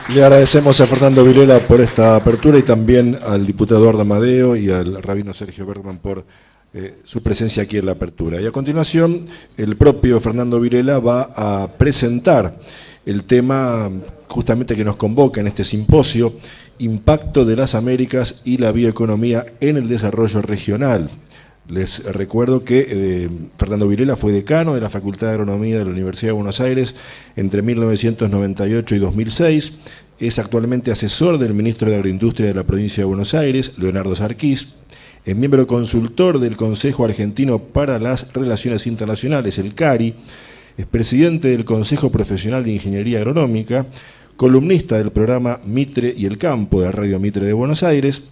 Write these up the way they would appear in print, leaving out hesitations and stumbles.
Le agradecemos a Fernando Vilela por esta apertura y también al diputado Eduardo Amadeo y al rabino Sergio Bergman por su presencia aquí en la apertura. Y a continuación, el propio Fernando Vilela va a presentar el tema justamente que nos convoca en este simposio, Impacto de las Américas y la bioeconomía en el desarrollo regional. Les recuerdo que Fernando Vilela fue decano de la Facultad de Agronomía de la Universidad de Buenos Aires entre 1998 y 2006. Es actualmente asesor del ministro de Agroindustria de la provincia de Buenos Aires, Leonardo Sarquís. Es miembro consultor del Consejo Argentino para las Relaciones Internacionales, el CARI. Es presidente del Consejo Profesional de Ingeniería Agronómica, columnista del programa Mitre y el Campo de Radio Mitre de Buenos Aires,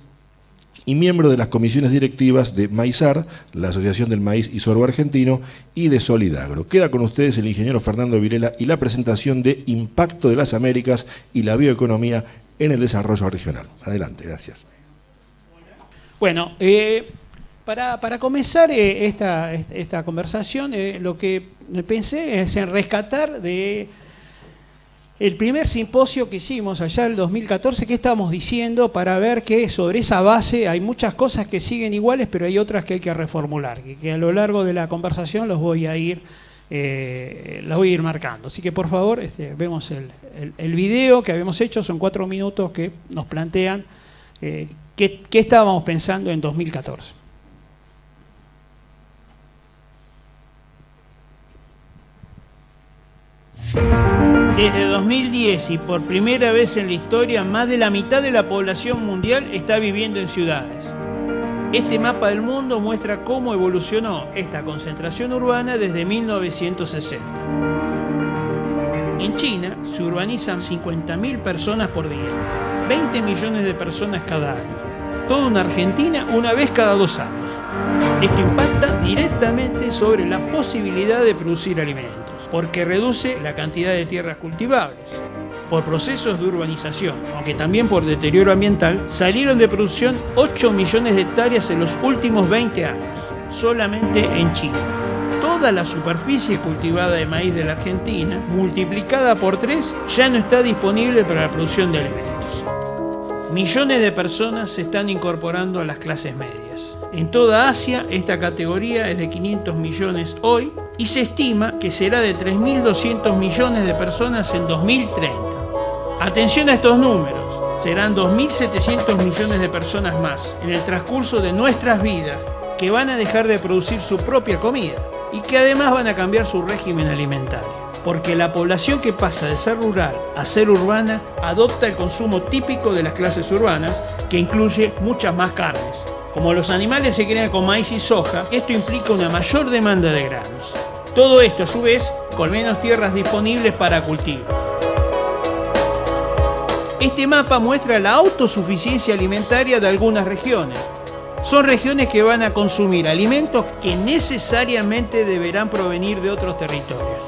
y miembro de las comisiones directivas de Maizar, la Asociación del Maíz y Sorgo Argentino, y de Solidagro. Queda con ustedes el ingeniero Fernando Vilela y la presentación de Impacto de las Américas y la bioeconomía en el desarrollo regional. Adelante, gracias. Bueno, para comenzar esta conversación, lo que pensé es en rescatar de el primer simposio que hicimos allá en el 2014, ¿qué estábamos diciendo? Para ver que sobre esa base hay muchas cosas que siguen iguales, pero hay otras que hay que reformular, que a lo largo de la conversación los voy a ir marcando. Así que por favor, vemos el video que habíamos hecho, son 4 minutos que nos plantean qué estábamos pensando en 2014. Desde 2010 y por primera vez en la historia, más de la mitad de la población mundial está viviendo en ciudades. Este mapa del mundo muestra cómo evolucionó esta concentración urbana desde 1960. En China se urbanizan 50.000 personas por día, 20 millones de personas cada año. Todo en Argentina una vez cada 2 años. Esto impacta directamente sobre la posibilidad de producir alimentos, porque reduce la cantidad de tierras cultivables. Por procesos de urbanización, aunque también por deterioro ambiental, salieron de producción 8 millones de hectáreas en los últimos 20 años, solamente en China. Toda la superficie cultivada de maíz de la Argentina, multiplicada por 3, ya no está disponible para la producción de alimentos. Millones de personas se están incorporando a las clases medias. En toda Asia, esta categoría es de 500 millones hoy y se estima que será de 3.200 millones de personas en 2030. Atención a estos números, serán 2.700 millones de personas más en el transcurso de nuestras vidas que van a dejar de producir su propia comida y que además van a cambiar su régimen alimentario. Porque la población que pasa de ser rural a ser urbana adopta el consumo típico de las clases urbanas, que incluye muchas más carnes. Como los animales se crían con maíz y soja, esto implica una mayor demanda de granos. Todo esto, a su vez, con menos tierras disponibles para cultivo. Este mapa muestra la autosuficiencia alimentaria de algunas regiones. Son regiones que van a consumir alimentos que necesariamente deberán provenir de otros territorios.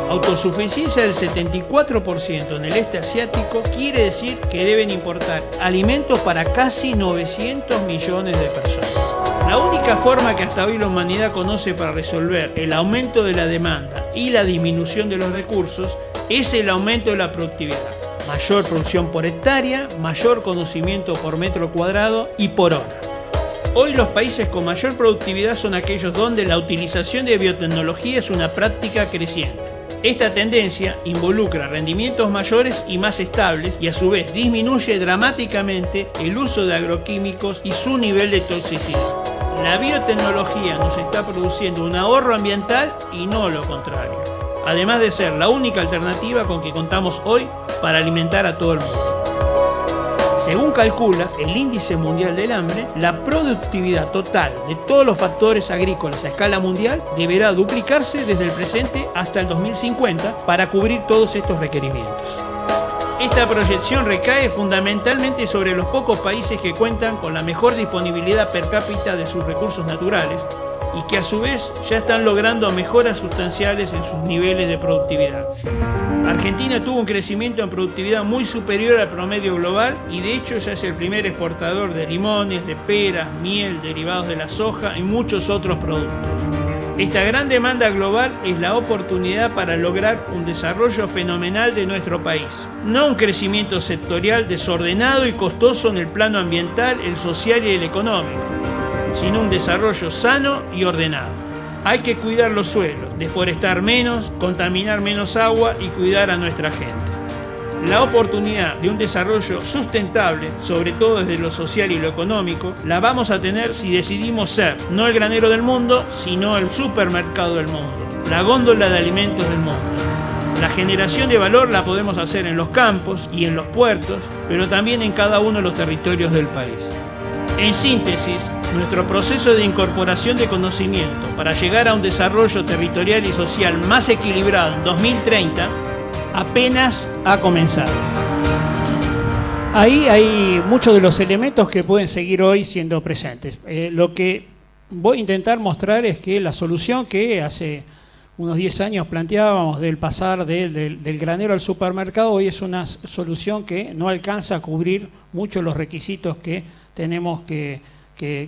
Autosuficiencia del 74% en el este asiático quiere decir que deben importar alimentos para casi 900 millones de personas. La única forma que hasta hoy la humanidad conoce para resolver el aumento de la demanda y la disminución de los recursos es el aumento de la productividad. Mayor producción por hectárea, mayor conocimiento por metro cuadrado y por hora. Hoy los países con mayor productividad son aquellos donde la utilización de biotecnología es una práctica creciente. Esta tendencia involucra rendimientos mayores y más estables y a su vez disminuye dramáticamente el uso de agroquímicos y su nivel de toxicidad. La biotecnología nos está produciendo un ahorro ambiental y no lo contrario, además de ser la única alternativa con que contamos hoy para alimentar a todo el mundo. Según calcula el Índice Mundial del Hambre, la productividad total de todos los factores agrícolas a escala mundial deberá duplicarse desde el presente hasta el 2050 para cubrir todos estos requerimientos. Esta proyección recae fundamentalmente sobre los pocos países que cuentan con la mejor disponibilidad per cápita de sus recursos naturales y que a su vez ya están logrando mejoras sustanciales en sus niveles de productividad. Argentina tuvo un crecimiento en productividad muy superior al promedio global y de hecho ya es el primer exportador de limones, de peras, miel, derivados de la soja y muchos otros productos. Esta gran demanda global es la oportunidad para lograr un desarrollo fenomenal de nuestro país. No un crecimiento sectorial desordenado y costoso en el plano ambiental, el social y el económico, sino un desarrollo sano y ordenado. Hay que cuidar los suelos, deforestar menos, contaminar menos agua y cuidar a nuestra gente. La oportunidad de un desarrollo sustentable, sobre todo desde lo social y lo económico, la vamos a tener si decidimos ser no el granero del mundo, sino el supermercado del mundo, la góndola de alimentos del mundo. La generación de valor la podemos hacer en los campos y en los puertos, pero también en cada uno de los territorios del país. En síntesis, nuestro proceso de incorporación de conocimiento para llegar a un desarrollo territorial y social más equilibrado en 2030 apenas ha comenzado. Ahí hay muchos de los elementos que pueden seguir hoy siendo presentes. Lo que voy a intentar mostrar es que la solución que hace unos 10 años planteábamos del pasar del granero al supermercado, hoy es una solución que no alcanza a cubrir muchos los requisitos que tenemos que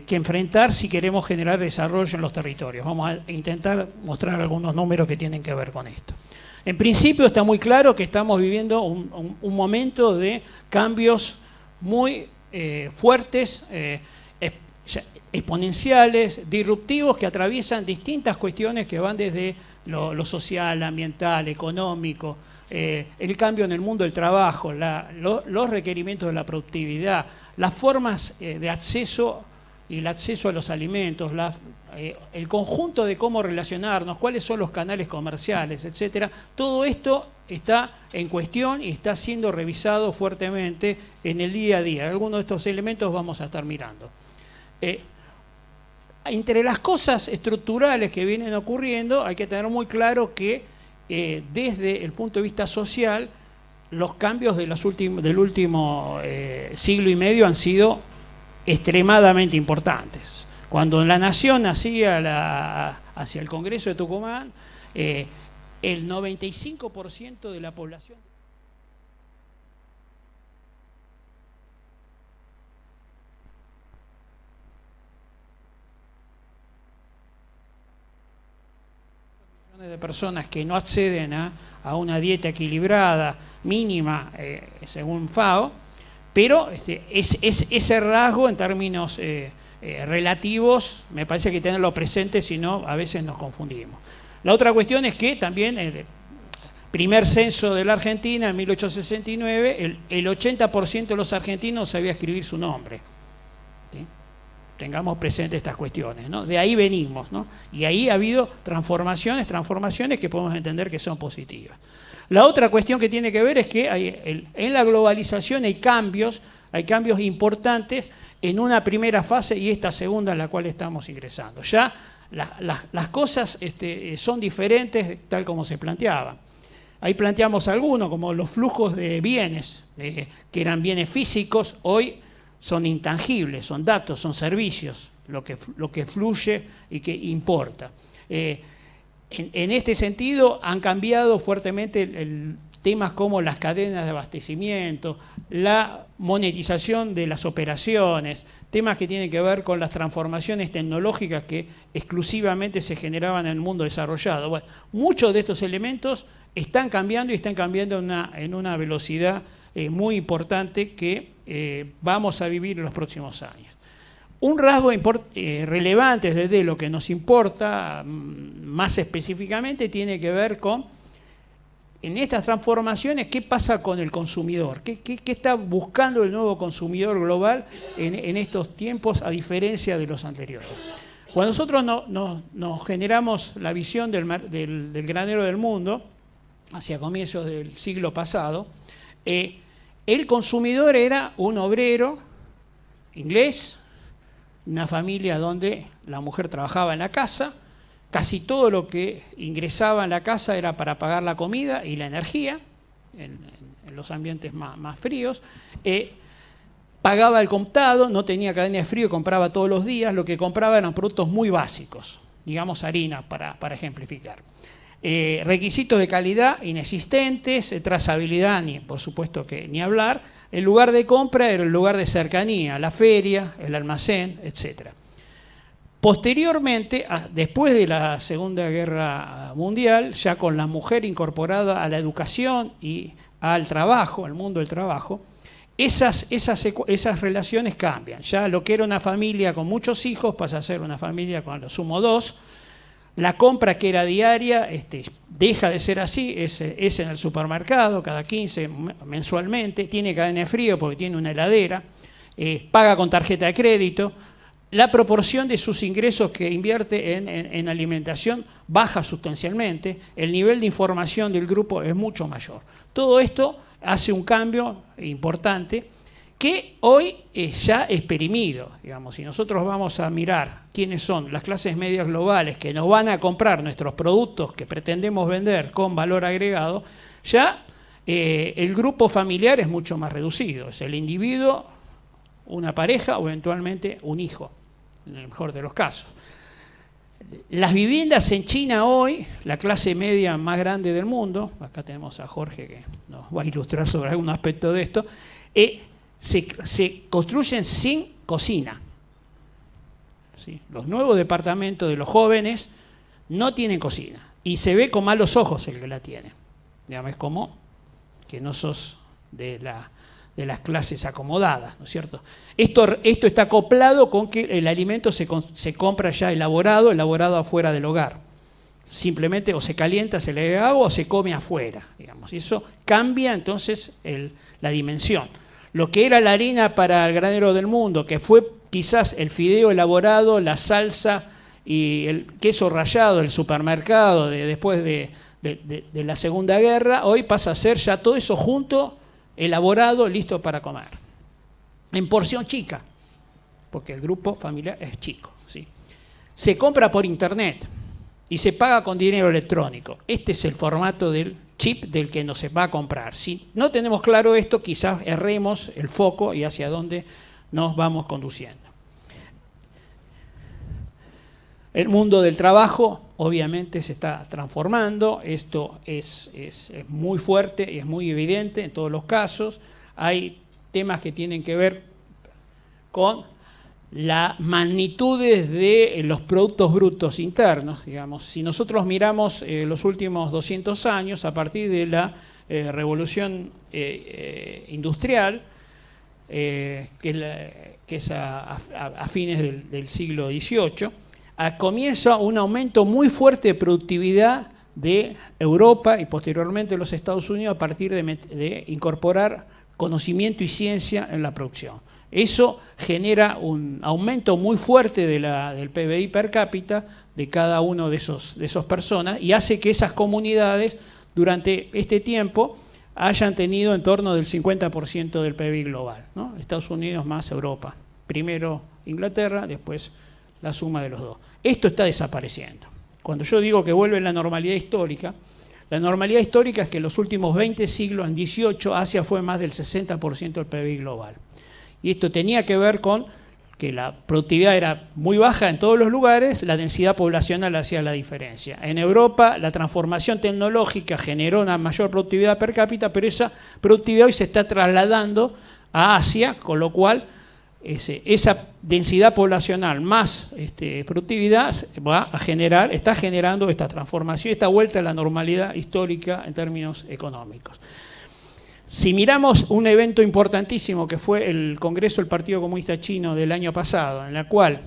enfrentar si queremos generar desarrollo en los territorios. Vamos a intentar mostrar algunos números que tienen que ver con esto. En principio está muy claro que estamos viviendo un momento de cambios muy fuertes, exponenciales, disruptivos, que atraviesan distintas cuestiones que van desde lo social, ambiental, económico, el cambio en el mundo del trabajo, los requerimientos de la productividad, las formas de acceso y el acceso a los alimentos, el conjunto de cómo relacionarnos, cuáles son los canales comerciales, etcétera. Todo esto está en cuestión y está siendo revisado fuertemente en el día a día. Algunos de estos elementos vamos a estar mirando. Entre las cosas estructurales que vienen ocurriendo, hay que tener muy claro que desde el punto de vista social, los cambios del último siglo y medio han sido extremadamente importantes. Cuando la nación hacía hacia el Congreso de Tucumán, el 95% de la población de personas que no acceden a una dieta equilibrada mínima según FAO, pero ese rasgo en términos relativos me parece que tenerlo presente, si no a veces nos confundimos. La otra cuestión es que también el primer censo de la Argentina en 1869, el 80% de los argentinos sabía escribir su nombre. ¿Sí? Tengamos presente estas cuestiones, ¿no? De ahí venimos, ¿no? Y ahí ha habido transformaciones que podemos entender que son positivas. La otra cuestión que tiene que ver es que en la globalización hay cambios importantes en una primera fase y esta segunda en la cual estamos ingresando. Ya las cosas son diferentes tal como se planteaban. Ahí planteamos algunos, como los flujos de bienes, que eran bienes físicos, hoy son intangibles, son datos, son servicios, lo que fluye y que importa. En este sentido han cambiado fuertemente temas como las cadenas de abastecimiento, la monetización de las operaciones, temas que tienen que ver con las transformaciones tecnológicas que exclusivamente se generaban en el mundo desarrollado. Bueno, muchos de estos elementos están cambiando y están cambiando en una velocidad muy importante que vamos a vivir en los próximos años. Un rasgo relevante desde lo que nos importa más específicamente tiene que ver con, en estas transformaciones, qué pasa con el consumidor, qué está buscando el nuevo consumidor global en estos tiempos a diferencia de los anteriores. Cuando nosotros nos generamos la visión del granero del mundo, hacia comienzos del siglo pasado, el consumidor era un obrero inglés, una familia donde la mujer trabajaba en la casa, casi todo lo que ingresaba en la casa era para pagar la comida y la energía, en los ambientes más fríos, pagaba el contado, no tenía cadena de frío, compraba todos los días, lo que compraba eran productos muy básicos, digamos harina para ejemplificar. Requisitos de calidad inexistentes, trazabilidad, por supuesto que ni hablar. El lugar de compra era el lugar de cercanía, la feria, el almacén, etc. Posteriormente, después de la Segunda Guerra Mundial, ya con la mujer incorporada a la educación y al trabajo, al mundo del trabajo, esas relaciones cambian. Ya lo que era una familia con muchos hijos pasa a ser una familia con a lo sumo 2. La compra que era diaria deja de ser así, es en el supermercado, cada 15 mensualmente, tiene cadena de frío porque tiene una heladera, paga con tarjeta de crédito. La proporción de sus ingresos que invierte en alimentación baja sustancialmente, el nivel de información del grupo es mucho mayor. Todo esto hace un cambio importante que hoy ya es perimido. Digamos, si nosotros vamos a mirar quiénes son las clases medias globales que nos van a comprar nuestros productos que pretendemos vender con valor agregado, ya el grupo familiar es mucho más reducido. Es el individuo, una pareja o eventualmente un hijo, en el mejor de los casos. Las viviendas en China hoy, la clase media más grande del mundo, acá tenemos a Jorge que nos va a ilustrar sobre algún aspecto de esto, se construyen sin cocina. ¿Sí? Los nuevos departamentos de los jóvenes no tienen cocina y se ve con malos ojos el que la tiene. Digamos, es como que no sos de las clases acomodadas, ¿no es cierto? Esto está acoplado con que el alimento se compra ya elaborado afuera del hogar. Simplemente o se calienta, se le agrega agua o se come afuera, digamos. Y eso cambia entonces la dimensión. Lo que era la harina para el granero del mundo, que fue quizás el fideo elaborado, la salsa y el queso rallado del supermercado después de la Segunda Guerra, hoy pasa a ser ya todo eso junto, elaborado, listo para comer. En porción chica, porque el grupo familiar es chico. ¿Sí? Se compra por internet y se paga con dinero electrónico. Este es el formato del chip del que no se va a comprar. Si no tenemos claro esto, quizás erremos el foco y hacia dónde nos vamos conduciendo. El mundo del trabajo obviamente se está transformando, esto es muy fuerte y es muy evidente en todos los casos. Hay temas que tienen que ver con las magnitudes de los productos brutos internos. Digamos, si nosotros miramos los últimos 200 años, a partir de la revolución industrial, que es a fines del siglo XVIII, comienza un aumento muy fuerte de productividad de Europa y posteriormente los Estados Unidos a partir de incorporar conocimiento y ciencia en la producción. Eso genera un aumento muy fuerte del PBI per cápita de cada uno de esas personas y hace que esas comunidades durante este tiempo hayan tenido en torno del 50% del PBI global, ¿no? Estados Unidos más Europa. Primero Inglaterra, después la suma de los dos. Esto está desapareciendo. Cuando yo digo que vuelve la normalidad histórica es que en los últimos 20 siglos, en 18, Asia fue más del 60% del PBI global. Y esto tenía que ver con que la productividad era muy baja en todos los lugares, la densidad poblacional hacía la diferencia. En Europa la transformación tecnológica generó una mayor productividad per cápita, pero esa productividad hoy se está trasladando a Asia, con lo cual esa densidad poblacional más productividad está generando esta transformación, esta vuelta a la normalidad histórica en términos económicos. Si miramos un evento importantísimo que fue el Congreso del Partido Comunista Chino del año pasado, en la cual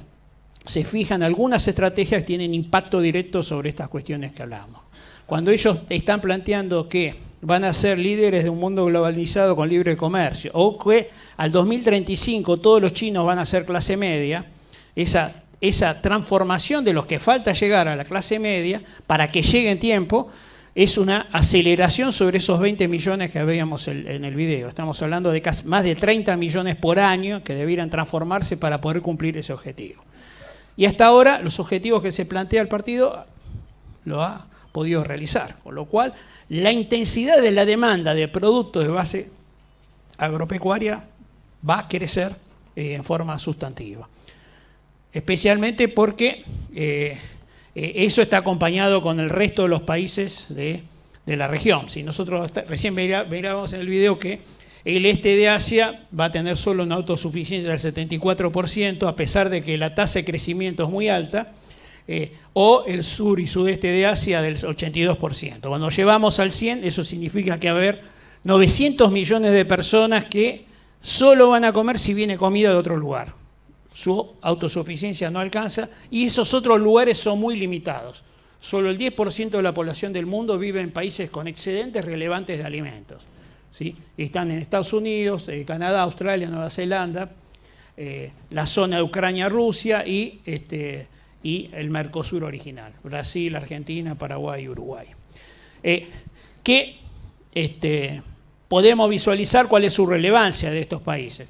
se fijan algunas estrategias que tienen impacto directo sobre estas cuestiones que hablamos. Cuando ellos están planteando que van a ser líderes de un mundo globalizado con libre comercio, o que al 2035 todos los chinos van a ser clase media, esa transformación de los que falta llegar a la clase media, para que llegue en tiempo, es una aceleración sobre esos 20 millones que veíamos en el video. Estamos hablando de más de 30 millones por año que debieran transformarse para poder cumplir ese objetivo. Y hasta ahora los objetivos que se plantea el partido lo ha podido realizar, con lo cual la intensidad de la demanda de productos de base agropecuaria va a crecer en forma sustantiva. Especialmente porque eso está acompañado con el resto de los países de la región. Si nosotros recién mirábamos en el video que El este de Asia va a tener solo una autosuficiencia del 74%, a pesar de que la tasa de crecimiento es muy alta, o el sur y sudeste de Asia del 82%. Cuando llevamos al 100, eso significa que va a haber 900 millones de personas que solo van a comer si viene comida de otro lugar. Su autosuficiencia no alcanza y esos otros lugares son muy limitados. Solo el 10% de la población del mundo vive en países con excedentes relevantes de alimentos, ¿sí? Están en Estados Unidos, Canadá, Australia, Nueva Zelanda, la zona de Ucrania, Rusia y el Mercosur original, Brasil, Argentina, Paraguay y Uruguay. Podemos visualizar cuál es su relevancia de estos países.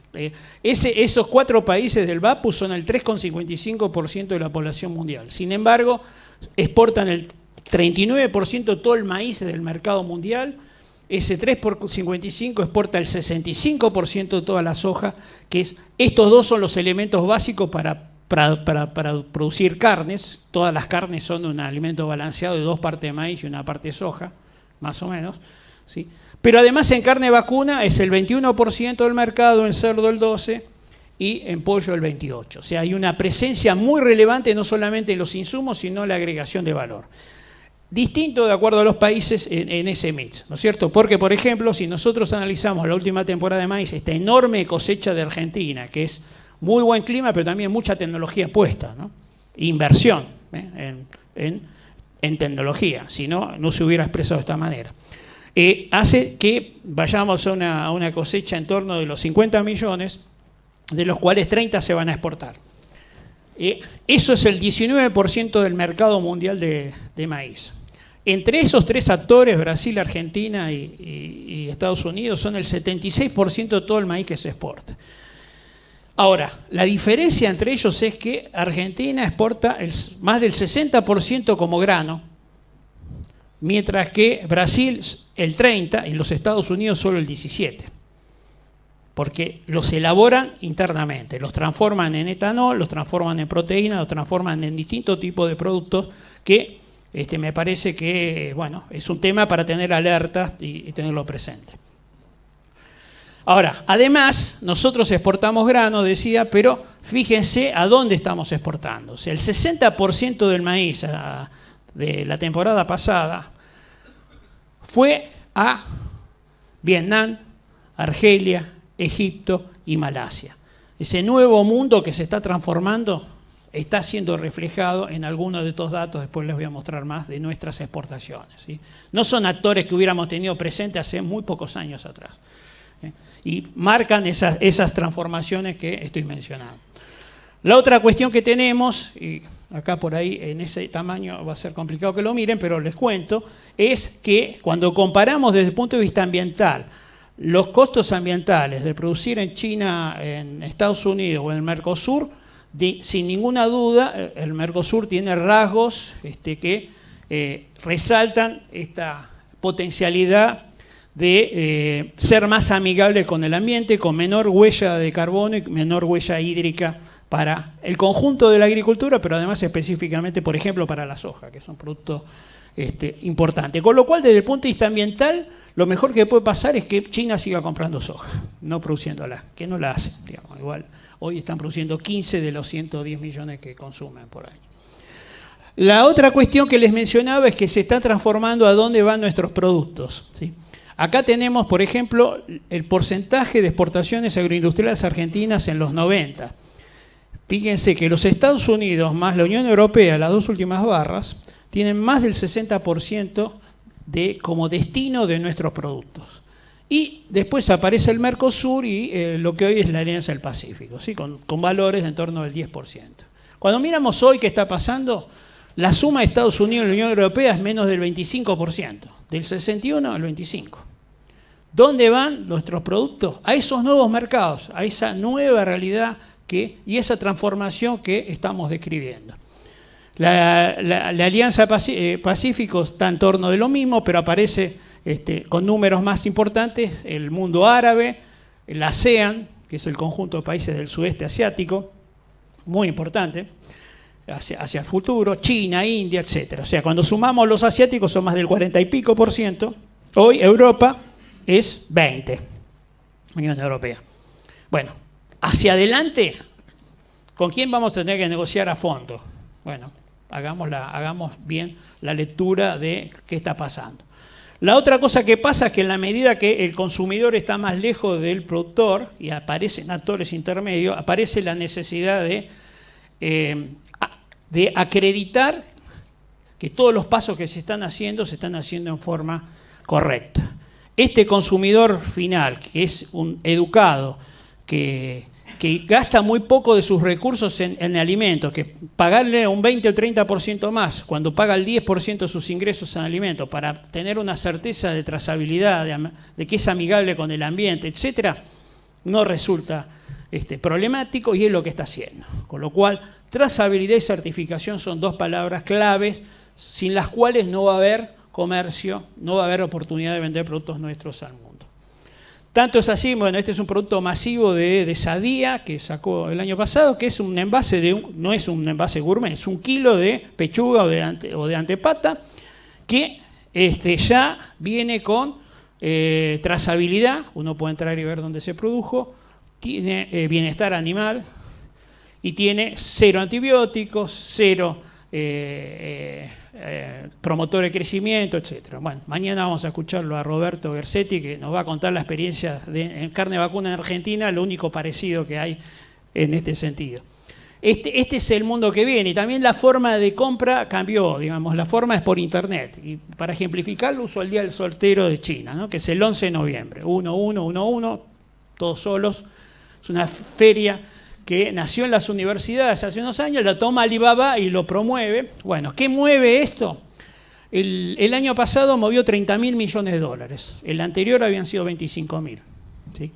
Esos 4 países del VAPU son el 3,55% de la población mundial. Sin embargo, exportan el 39% de todo el maíz del mercado mundial. Ese 3,55 exporta el 65% de toda la soja, estos dos son los elementos básicos para producir carnes. Todas las carnes son un alimento balanceado de 2 partes de maíz y 1 parte de soja, más o menos, ¿sí? Pero además en carne vacuna es el 21% del mercado, en cerdo el 12% y en pollo el 28%. O sea, hay una presencia muy relevante no solamente en los insumos, sino en la agregación de valor. Distinto de acuerdo a los países en ese mix, ¿no es cierto? Porque, por ejemplo, si nosotros analizamos la última temporada de maíz, esta enorme cosecha de Argentina, que es muy buen clima, pero también mucha tecnología puesta, ¿no? Inversión en tecnología, si no, no se hubiera expresado de esta manera. Hace que vayamos a una cosecha en torno de los 50 millones, de los cuales 30 se van a exportar. Eso es el 19% del mercado mundial de maíz. Entre esos 3 actores, Brasil, Argentina y Estados Unidos, son el 76% de todo el maíz que se exporta. Ahora, la diferencia entre ellos es que Argentina exporta más del 60% como grano, mientras que Brasil el 30% y los Estados Unidos solo el 17%. Porque los elaboran internamente, los transforman en etanol, los transforman en proteína, los transforman en distintos tipos de productos que me parece que, bueno, es un tema para tener alerta y tenerlo presente. Ahora, además, nosotros exportamos grano, decía, pero fíjense a dónde estamos exportando. O sea, el 60% del maíz de la temporada pasada fue a Vietnam, Argelia, Egipto y Malasia. Ese nuevo mundo que se está transformando está siendo reflejado en algunos de estos datos, después les voy a mostrar más, de nuestras exportaciones, ¿sí? No son actores que hubiéramos tenido presentes hace muy pocos años atrás, ¿eh? Y marcan esas transformaciones que estoy mencionando. La otra cuestión que tenemos, y acá por ahí en ese tamaño va a ser complicado que lo miren, pero les cuento, es que cuando comparamos desde el punto de vista ambiental los costos ambientales de producir en China, en Estados Unidos o en el Mercosur, sin ninguna duda el Mercosur tiene rasgos que resaltan esta potencialidad de ser más amigable con el ambiente, con menor huella de carbono y menor huella hídrica para el conjunto de la agricultura, pero además específicamente, por ejemplo, para la soja, que es un producto importante. Con lo cual, desde el punto de vista ambiental, lo mejor que puede pasar es que China siga comprando soja, no produciéndola, que no la hace, digamos. Igual hoy están produciendo 15 de los 110 millones que consumen por año. La otra cuestión que les mencionaba es que se está transformando a dónde van nuestros productos, ¿sí? Acá tenemos, por ejemplo, el porcentaje de exportaciones agroindustriales argentinas en los 90. Fíjense que los Estados Unidos más la Unión Europea, las 2 últimas barras, tienen más del 60% como destino de nuestros productos. Y después aparece el Mercosur y lo que hoy es la Alianza del Pacífico, ¿sí? con valores en torno del 10%. Cuando miramos hoy qué está pasando, la suma de Estados Unidos y la Unión Europea es menos del 25%, del 61 al 25%. ¿Dónde van nuestros productos? A esos nuevos mercados, a esa nueva realidad y esa transformación que estamos describiendo. La Alianza Pacífico está en torno de lo mismo, pero aparece con números más importantes el mundo árabe, el ASEAN, que es el conjunto de países del sudeste asiático, muy importante, hacia el futuro, China, India, etc. O sea, cuando sumamos los asiáticos son más del 40 y pico %, hoy Europa es 20%. Unión Europea. Bueno, hacia adelante, ¿con quién vamos a tener que negociar a fondo? Bueno, hagamos bien la lectura de qué está pasando. La otra cosa que pasa es que en la medida que el consumidor está más lejos del productor y aparecen actores intermedios, aparece la necesidad de acreditar que todos los pasos que se están haciendo en forma correcta. Este consumidor final, que es un educado, que gasta muy poco de sus recursos en alimentos, que pagarle un 20 o 30% más cuando paga el 10% de sus ingresos en alimentos para tener una certeza de trazabilidad, de que es amigable con el ambiente, etcétera, no resulta problemático y es lo que está haciendo. Con lo cual, trazabilidad y certificación son dos palabras claves sin las cuales no va a haber comercio, no va a haber oportunidad de vender productos nuestros al mundo. Tanto es así, bueno, este es un producto masivo de Sadia que sacó el año pasado, que es un envase no es un envase gourmet, es 1 kilo de pechuga o de antepata, que ya viene con trazabilidad, uno puede entrar y ver dónde se produjo, tiene bienestar animal y tiene 0 antibióticos, 0 promotor de crecimiento, etc. Bueno, mañana vamos a escucharlo a Roberto Gersetti, que nos va a contar la experiencia en carne vacuna en Argentina, lo único parecido que hay en este sentido. Este es el mundo que viene y también la forma de compra cambió, digamos, la forma es por internet. Y para ejemplificarlo uso el Día del Soltero de China, ¿no? Que es el 11 de noviembre, 1-1-1-1, todos solos, es una feria que nació en las universidades hace unos años, la toma Alibaba y lo promueve. Bueno, ¿qué mueve esto? El año pasado movió 30.000 millones de dólares, el anterior habían sido 25.000. ¿Sí?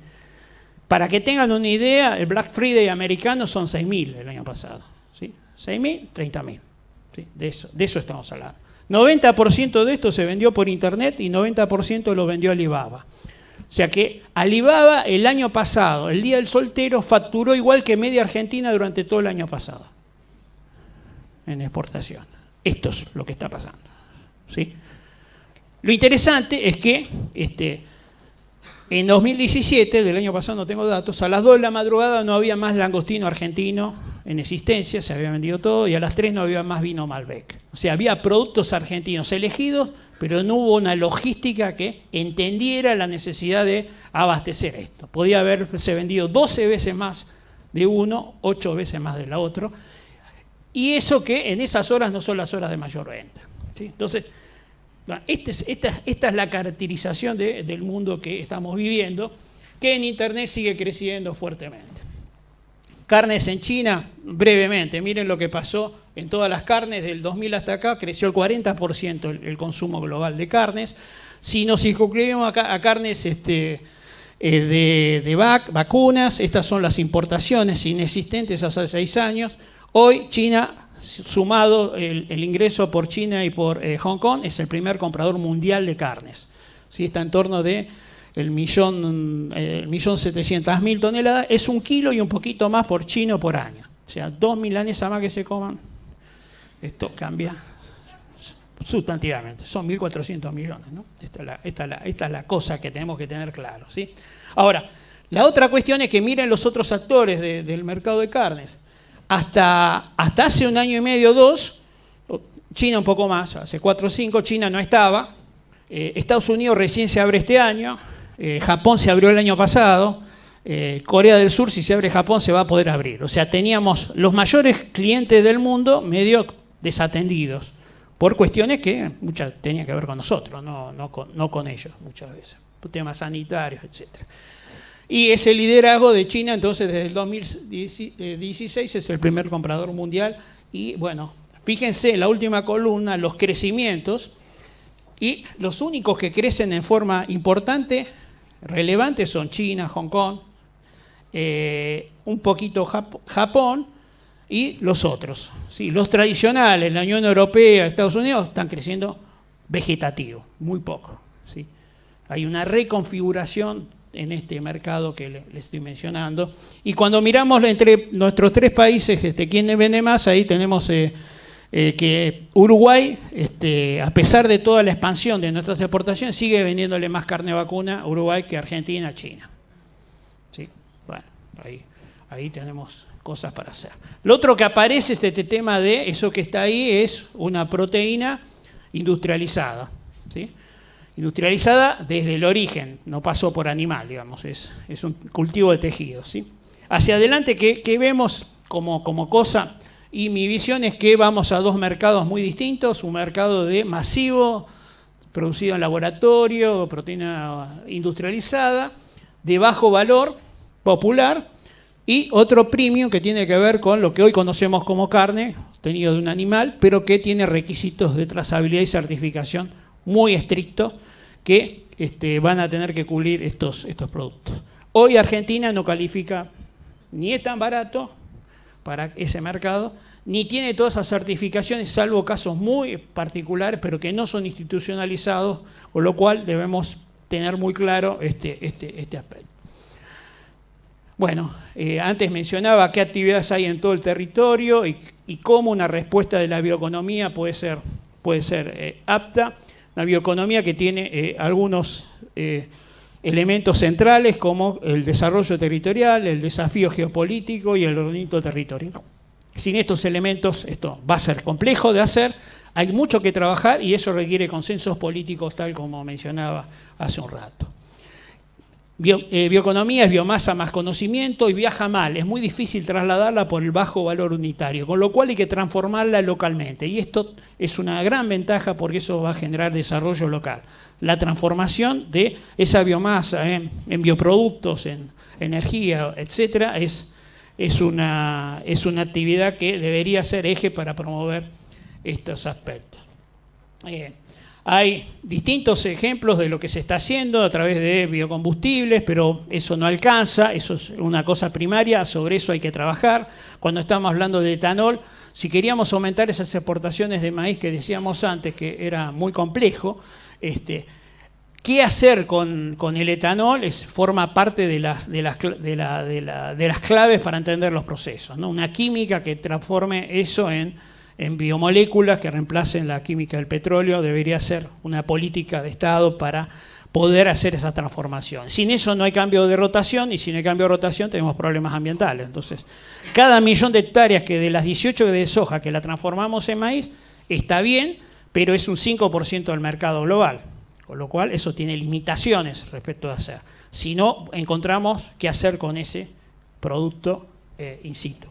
Para que tengan una idea, el Black Friday americano son 6.000 el año pasado. ¿Sí? 6.000, 30.000. ¿Sí? De eso estamos hablando. 90% de esto se vendió por internet y 90% lo vendió Alibaba. O sea que Alibaba el año pasado, el Día del Soltero, facturó igual que media Argentina durante todo el año pasado en exportación. Esto es lo que está pasando. ¿Sí? Lo interesante es que en 2017, del año pasado no tengo datos, a las 2 de la madrugada no había más langostino argentino en existencia, se había vendido todo, y a las 3 no había más vino Malbec. O sea, había productos argentinos elegidos, pero no hubo una logística que entendiera la necesidad de abastecer esto. Podía haberse vendido 12 veces más de uno, 8 veces más del otro, y eso que en esas horas no son las horas de mayor venta. ¿Sí? Entonces, esta es la caracterización del mundo que estamos viviendo, que en Internet sigue creciendo fuertemente. Carnes en China, brevemente, miren lo que pasó en todas las carnes, del 2000 hasta acá, creció el 40% el consumo global de carnes. Si nos circunscribimos a carnes vacunas, estas son las importaciones inexistentes hace 6 años. Hoy China, sumado el ingreso por China y por Hong Kong, es el primer comprador mundial de carnes. ¿Sí? Está en torno de el 1.700.000 toneladas, es 1 kilo y un poquito más por chino por año. O sea, 2 milanesas más que se coman, esto cambia sustantivamente, son 1.400 millones, ¿no? Esta es la cosa que tenemos que tener claro, ¿sí? Ahora, la otra cuestión es que miren los otros actores del mercado de carnes. Hasta hace 1 año y medio, 2, China un poco más, hace 4 o 5, China no estaba, Estados Unidos recién se abre este año, Japón se abrió el año pasado, Corea del Sur, si se abre Japón, se va a poder abrir. O sea, teníamos los mayores clientes del mundo medio desatendidos, por cuestiones que muchas tenían que ver con nosotros, no con ellos muchas veces, por temas sanitarios, etc. Y ese liderazgo de China, entonces, desde el 2016 es el primer comprador mundial. Y bueno, fíjense en la última columna los crecimientos, y los únicos que crecen en forma importante, relevante, son China, Hong Kong, un poquito Japón y los otros. ¿Sí? Los tradicionales, la Unión Europea, Estados Unidos, están creciendo vegetativo, muy poco. ¿Sí? Hay una reconfiguración en este mercado que le estoy mencionando. Y cuando miramos entre nuestros 3 países, ¿quién vende más? Ahí tenemos que Uruguay, a pesar de toda la expansión de nuestras exportaciones, sigue vendiéndole más carne vacuna a Uruguay que a Argentina, China. Ahí tenemos cosas para hacer. Lo otro que aparece es este tema de eso que está ahí, es una proteína industrializada, ¿sí? Industrializada desde el origen, no pasó por animal, digamos, es un cultivo de tejidos, ¿sí? Hacia adelante, ¿qué vemos como cosa? Y mi visión es que vamos a dos mercados muy distintos, un mercado de masivo, producido en laboratorio, proteína industrializada, de bajo valor, popular, y otro premium que tiene que ver con lo que hoy conocemos como carne, obtenido de un animal, pero que tiene requisitos de trazabilidad y certificación muy estrictos que van a tener que cubrir estos productos. Hoy Argentina no califica, ni es tan barato para ese mercado, ni tiene todas esas certificaciones, salvo casos muy particulares, pero que no son institucionalizados, con lo cual debemos tener muy claro este aspecto. Bueno, antes mencionaba qué actividades hay en todo el territorio y cómo una respuesta de la bioeconomía puede ser apta. Una bioeconomía que tiene algunos elementos centrales como el desarrollo territorial, el desafío geopolítico y el ordenamiento territorial. Sin estos elementos esto va a ser complejo de hacer, hay mucho que trabajar y eso requiere consensos políticos tal como mencionaba hace un rato. Bioeconomía es biomasa más conocimiento y viaja mal, es muy difícil trasladarla por el bajo valor unitario, con lo cual hay que transformarla localmente y esto es una gran ventaja porque eso va a generar desarrollo local. La transformación de esa biomasa en bioproductos, en energía, etcétera, es una actividad que debería ser eje para promover estos aspectos. Hay distintos ejemplos de lo que se está haciendo a través de biocombustibles, pero eso no alcanza, eso es una cosa primaria, sobre eso hay que trabajar. Cuando estamos hablando de etanol, si queríamos aumentar esas exportaciones de maíz que decíamos antes, que era muy complejo, ¿qué hacer con el etanol? Forma parte de las claves para entender los procesos, ¿no? Una química que transforme eso en biomoléculas que reemplacen la química del petróleo debería ser una política de Estado para poder hacer esa transformación. Sin eso no hay cambio de rotación y sin el cambio de rotación tenemos problemas ambientales. Entonces, cada millón de hectáreas que de las 18 de soja que la transformamos en maíz está bien, pero es un 5% del mercado global. Con lo cual, eso tiene limitaciones respecto a hacer. Si no, encontramos qué hacer con ese producto in situ.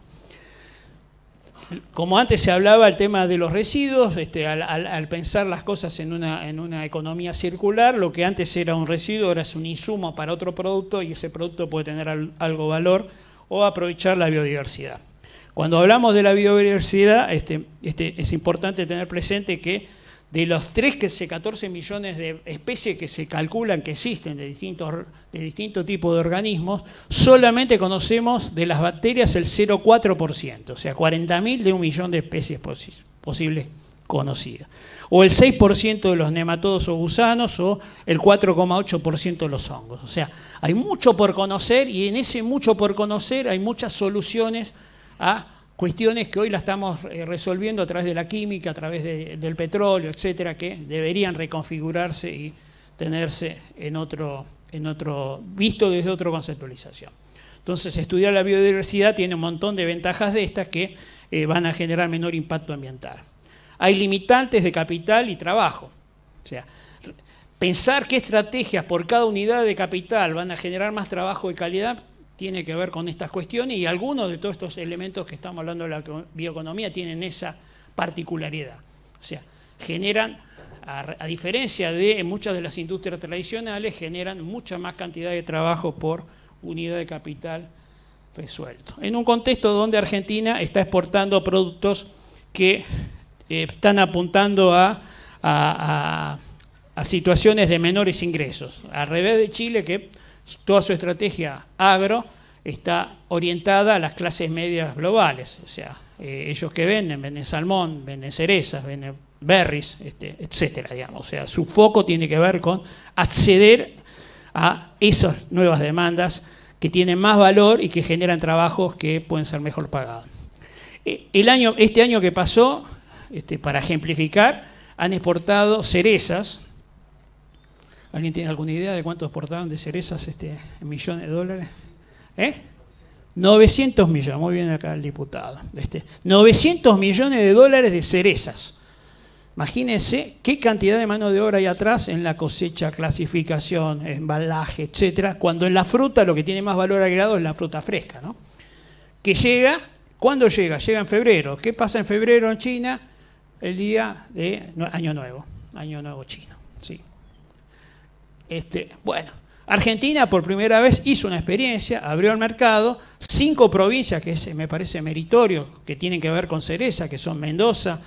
Como antes se hablaba, el tema de los residuos, al pensar las cosas en una economía circular, lo que antes era un residuo ahora es un insumo para otro producto y ese producto puede tener algo valor o aprovechar la biodiversidad. Cuando hablamos de la biodiversidad, es importante tener presente que de los 14 millones de especies que se calculan que existen de distintos tipos de organismos, solamente conocemos de las bacterias el 0,4%, o sea, 40.000 de 1 millón de especies posibles conocidas. O el 6% de los nematodos o gusanos, o el 4,8% de los hongos. O sea, hay mucho por conocer y en ese mucho por conocer hay muchas soluciones a cuestiones que hoy la estamos resolviendo a través de la química, a través del petróleo, etcétera, que deberían reconfigurarse y tenerse visto desde otra conceptualización. Entonces, estudiar la biodiversidad tiene un montón de ventajas de estas que van a generar menor impacto ambiental. Hay limitantes de capital y trabajo. O sea, pensar qué estrategias por cada unidad de capital van a generar más trabajo de calidad tiene que ver con estas cuestiones y algunos de todos estos elementos que estamos hablando de la bioeconomía tienen esa particularidad. O sea, generan, a diferencia de muchas de las industrias tradicionales, generan mucha más cantidad de trabajo por unidad de capital resuelto. En un contexto donde Argentina está exportando productos que están apuntando a situaciones de menores ingresos, al revés de Chile, que toda su estrategia agro está orientada a las clases medias globales, o sea, ellos que venden salmón, venden cerezas, venden berries, etcétera, digamos. O sea, su foco tiene que ver con acceder a esas nuevas demandas que tienen más valor y que generan trabajos que pueden ser mejor pagados. Este año que pasó, para ejemplificar, han exportado cerezas. ¿Alguien tiene alguna idea de cuánto exportaron de cerezas en millones de dólares? 900 millones, muy bien acá el diputado. 900 millones de dólares de cerezas. Imagínense qué cantidad de mano de obra hay atrás en la cosecha, clasificación, embalaje, etcétera, cuando en la fruta lo que tiene más valor agregado es la fruta fresca, ¿no? Que llega, ¿cuándo llega? Llega en febrero. ¿Qué pasa en febrero en China? El día de Año Nuevo chino. Sí. Bueno, Argentina por primera vez hizo una experiencia, abrió el mercado, 5 provincias que me parece meritorio, que tienen que ver con cereza, que son Mendoza,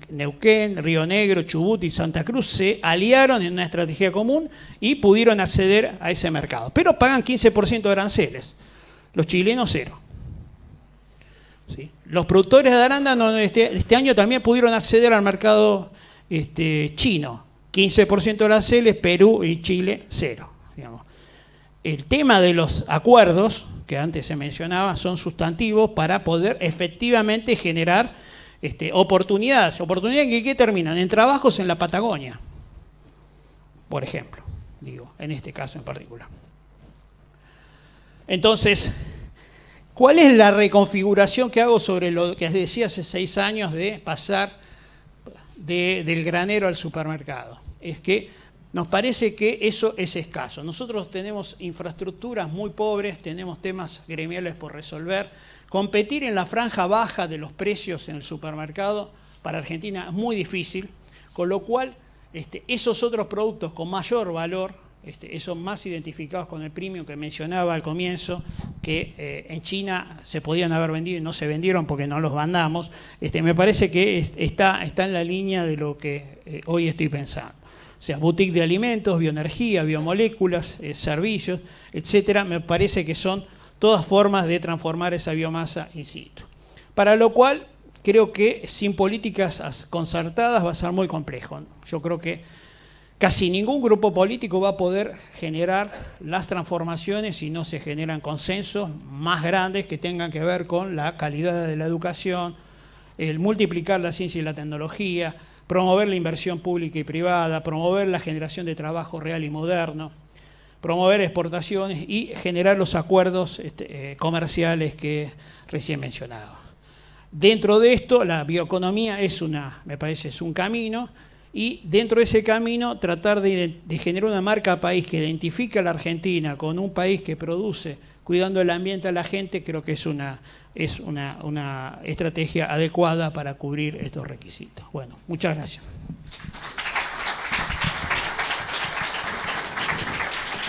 Neuquén, Río Negro, Chubut y Santa Cruz, se aliaron en una estrategia común y pudieron acceder a ese mercado. Pero pagan 15% de aranceles, los chilenos 0. ¿Sí? Los productores de arándano este año también pudieron acceder al mercado chino, 15% de aranceles, Perú y Chile 0. Digamos. El tema de los acuerdos, que antes se mencionaba, son sustantivos para poder efectivamente generar oportunidades. ¿Oportunidades que qué terminan? En trabajos en la Patagonia, por ejemplo, digo, en este caso en particular. Entonces, ¿cuál es la reconfiguración que hago sobre lo que decía hace 6 años de pasar del granero al supermercado? Es que nos parece que eso es escaso. Nosotros tenemos infraestructuras muy pobres, tenemos temas gremiales por resolver. Competir en la franja baja de los precios en el supermercado para Argentina es muy difícil, con lo cual esos otros productos con mayor valor, esos más identificados con el premium que mencionaba al comienzo, que en China se podían haber vendido y no se vendieron porque no los mandamos, me parece que está en la línea de lo que hoy estoy pensando. O sea, boutique de alimentos, bioenergía, biomoléculas, servicios, etcétera, me parece que son todas formas de transformar esa biomasa in situ. Para lo cual, creo que sin políticas concertadas va a ser muy complejo. Yo creo que casi ningún grupo político va a poder generar las transformaciones si no se generan consensos más grandes que tengan que ver con la calidad de la educación, el multiplicar la ciencia y la tecnología, promover la inversión pública y privada, promover la generación de trabajo real y moderno, promover exportaciones y generar los acuerdos comerciales que recién mencionaba. Dentro de esto, la bioeconomía me parece, es un camino, y dentro de ese camino tratar de generar una marca país que identifique a la Argentina con un país que produce, cuidando el ambiente a la gente, creo que es una estrategia adecuada para cubrir estos requisitos. Bueno, muchas gracias.